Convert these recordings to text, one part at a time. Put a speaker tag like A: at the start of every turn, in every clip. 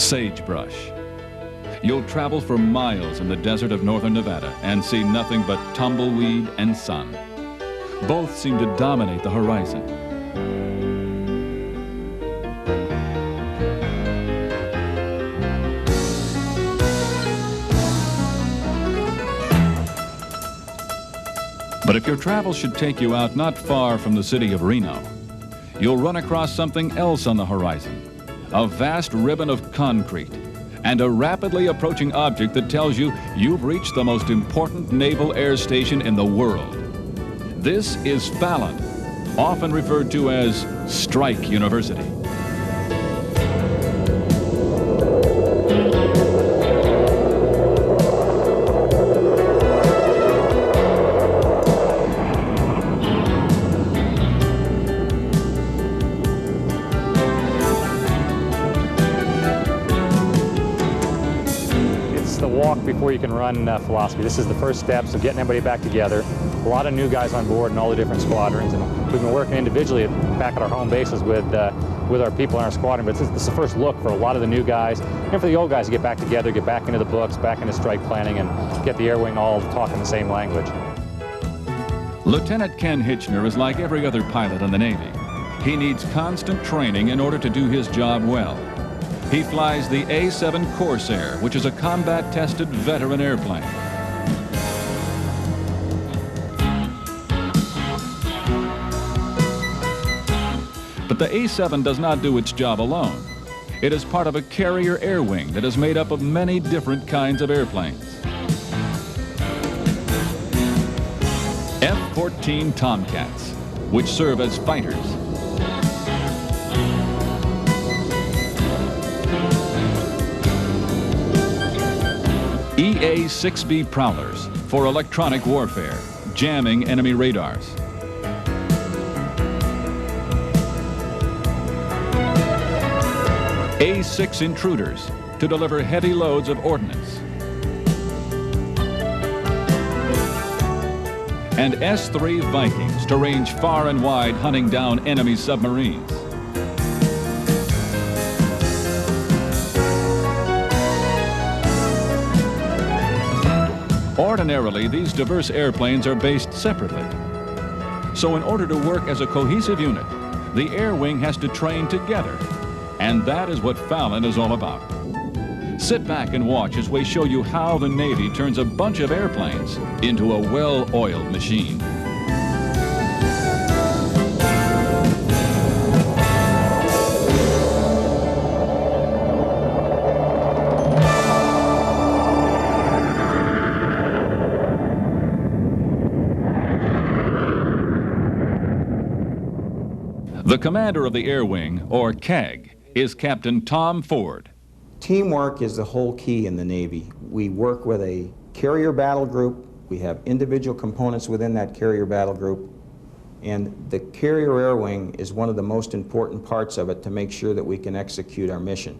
A: sagebrush. You'll travel for miles in the desert of northern Nevada and see nothing but tumbleweed and sun. Both seem to dominate the horizon. But if your travels should take you out not far from the city of Reno, you'll run across something else on the horizon, a vast ribbon of concrete, and a rapidly approaching object that tells you you've reached the most important naval air station in the world. This is Fallon, often referred to as Strike University.
B: Walk before you can run philosophy. This is the first steps of getting everybody back together. A lot of new guys on board in all the different squadrons, and we've been working individually back at our home bases with our people in our squadron. But this is the first look for a lot of the new guys and for the old guys to get back together, get back into the books, back into strike planning, and get the Air Wing all talking the same language.
A: Lieutenant Ken Hitchner is like every other pilot in the Navy. He needs constant training in order to do his job well. He flies the A-7 Corsair, which is a combat-tested veteran airplane. But the A-7 does not do its job alone. It is part of a carrier air wing that is made up of many different kinds of airplanes. F-14 Tomcats, which serve as fighters. EA-6B Prowlers for electronic warfare, jamming enemy radars. A-6 Intruders to deliver heavy loads of ordnance. And S-3 Vikings to range far and wide hunting down enemy submarines. Ordinarily, these diverse airplanes are based separately. So in order to work as a cohesive unit, the Air Wing has to train together. And that is what Fallon is all about. Sit back and watch as we show you how the Navy turns a bunch of airplanes into a well-oiled machine. The commander of the Air Wing, or CAG, is Captain Tom Ford.
C: Teamwork is the whole key in the Navy. We work with a carrier battle group. We have individual components within that carrier battle group. And the carrier air wing is one of the most important parts of it to make sure that we can execute our mission.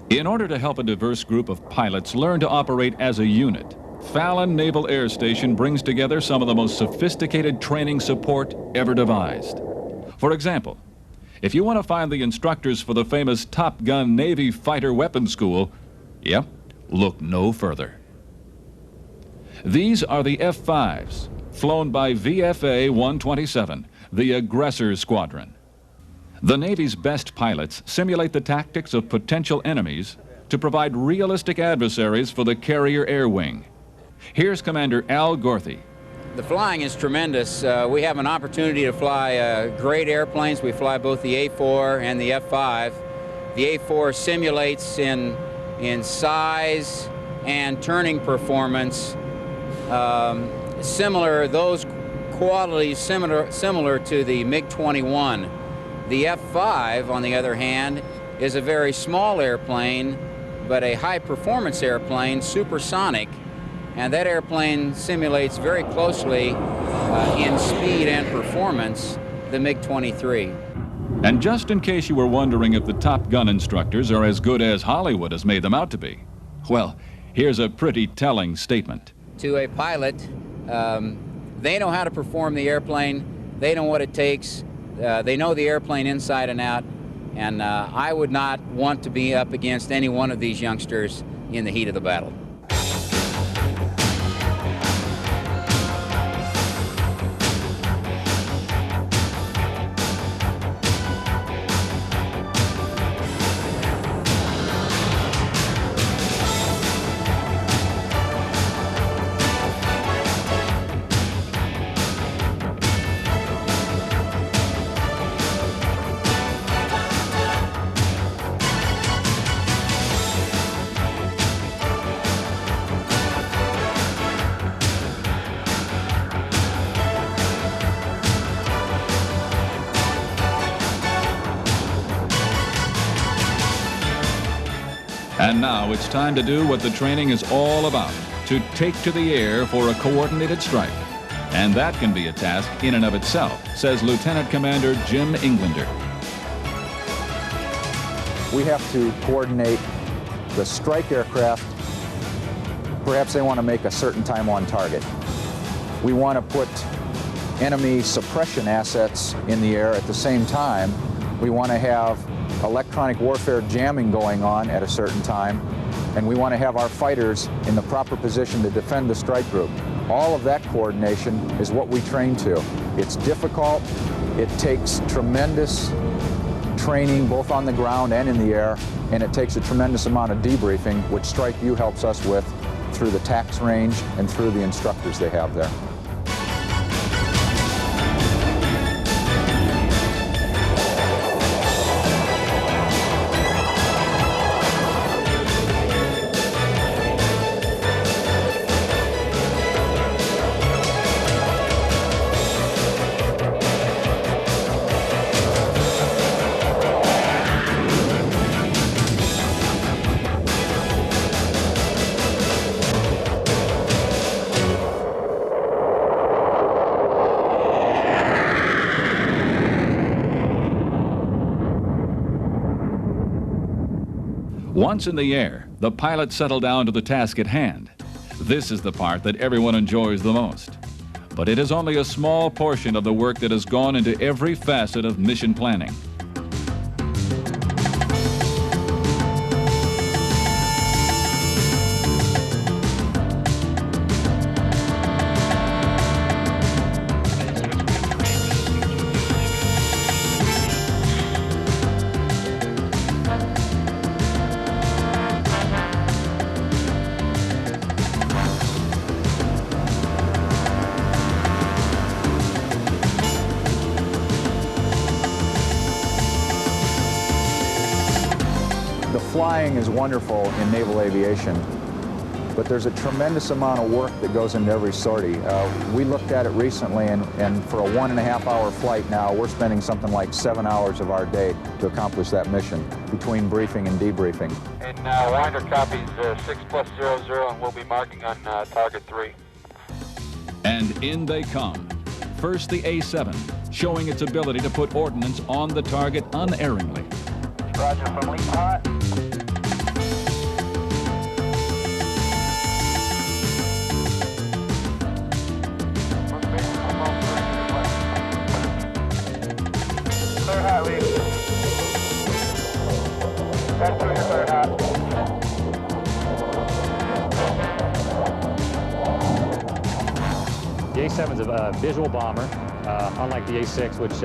A: In order to help a diverse group of pilots learn to operate as a unit, Fallon Naval Air Station brings together some of the most sophisticated training support ever devised. For example, if you want to find the instructors for the famous Top Gun Navy Fighter Weapons School, yep, look no further. These are the F-5s, flown by VFA 127, the Aggressor Squadron. The Navy's best pilots simulate the tactics of potential enemies to provide realistic adversaries for the carrier air wing. Here's Commander Al Gorthy.
D: The flying is tremendous. We have an opportunity to fly great airplanes. We fly both the A-4 and the F-5. The A-4 simulates in size and turning performance those qualities similar to the MiG-21. The F-5, on the other hand, is a very small airplane, but a high-performance airplane, supersonic. And that airplane simulates very closely in speed and performance the MiG-23.
A: And just in case you were wondering if the Top Gun instructors are as good as Hollywood has made them out to be, well, here's a pretty telling statement.
D: To a pilot, they know how to perform the airplane, they know what it takes, they know the airplane inside and out, And I would not want to be up against any one of these youngsters in the heat of the battle.
A: And now it's time to do what the training is all about, to take to the air for a coordinated strike. And that can be a task in and of itself, says Lieutenant Commander Jim Englander.
E: We have to coordinate the strike aircraft. Perhaps they want to make a certain time on target. We want to put enemy suppression assets in the air at the same time. We want to have electronic warfare jamming going on at a certain time, and we want to have our fighters in the proper position to defend the strike group. All of that coordination is what we train to. It's difficult. It takes tremendous training both on the ground and in the air, and it takes a tremendous amount of debriefing, which Strike U helps us with through the TACS range and through the instructors they have there.
A: Once in the air, the pilots settle down to the task at hand. This is the part that everyone enjoys the most. But it is only a small portion of the work that has gone into every facet of mission planning.
E: Flying is wonderful in naval aviation, but there's a tremendous amount of work that goes into every sortie. We looked at it recently, and for a 1.5-hour flight now, we're spending something like 7 hours of our day to accomplish that mission between briefing and debriefing.
F: And Winder copies 6+00, and we'll be marking on target 3.
A: And in they come. First, the A-7, showing its ability to put ordnance on the target unerringly.
F: Roger, from Leap Hot. Clear hot, Leap. That's through your clear hot.
B: The A-7 is a visual bomber, unlike the A-6, which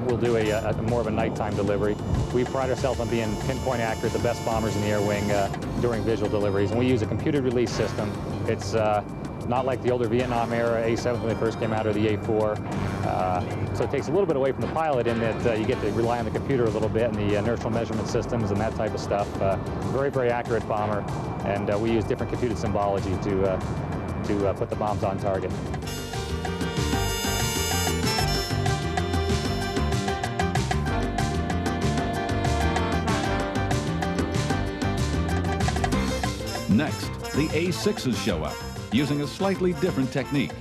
B: will do a more of a nighttime delivery. We pride ourselves on being pinpoint accurate, the best bombers in the air wing during visual deliveries. And we use a computer release system. It's not like the older Vietnam era A-7s when they first came out, or the A-4. So it takes a little bit away from the pilot in that you get to rely on the computer a little bit and the inertial measurement systems and that type of stuff. Very, very accurate bomber, and we use different computed symbology to put the bombs on target.
A: Next, the A-6s show up, using a slightly different technique.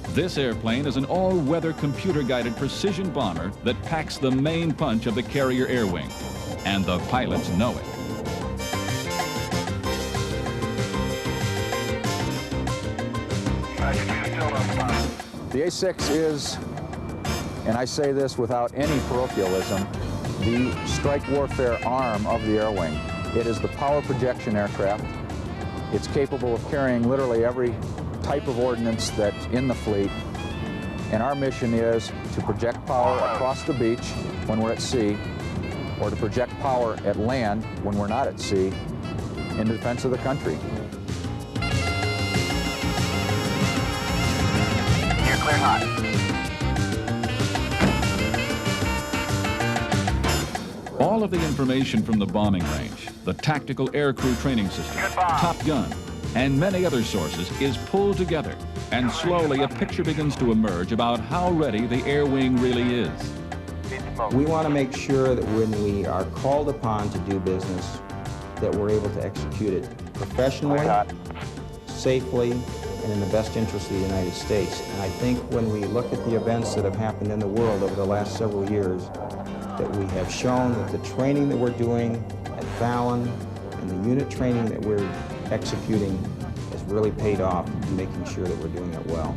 A: This airplane is an all-weather computer-guided precision bomber that packs the main punch of the carrier air wing, and the pilots know it.
E: The A-6 is, and I say this without any parochialism, the strike warfare arm of the Air Wing. It is the power projection aircraft. It's capable of carrying literally every type of ordnance that's in the fleet. And our mission is to project power across the beach when we're at sea, or to project power at land when we're not at sea, in defense of the country.
G: You're clear hot.
A: All of the information from the bombing range, the Tactical Aircrew Training System, Top Gun, and many other sources is pulled together, and slowly a picture begins to emerge about how ready the Air Wing really is.
C: We want to make sure that when we are called upon to do business, that we're able to execute it professionally, safely, and in the best interest of the United States. And I think when we look at the events that have happened in the world over the last several years, that we have shown that the training that we're doing at Fallon and the unit training that we're executing has really paid off in making sure that we're doing it well.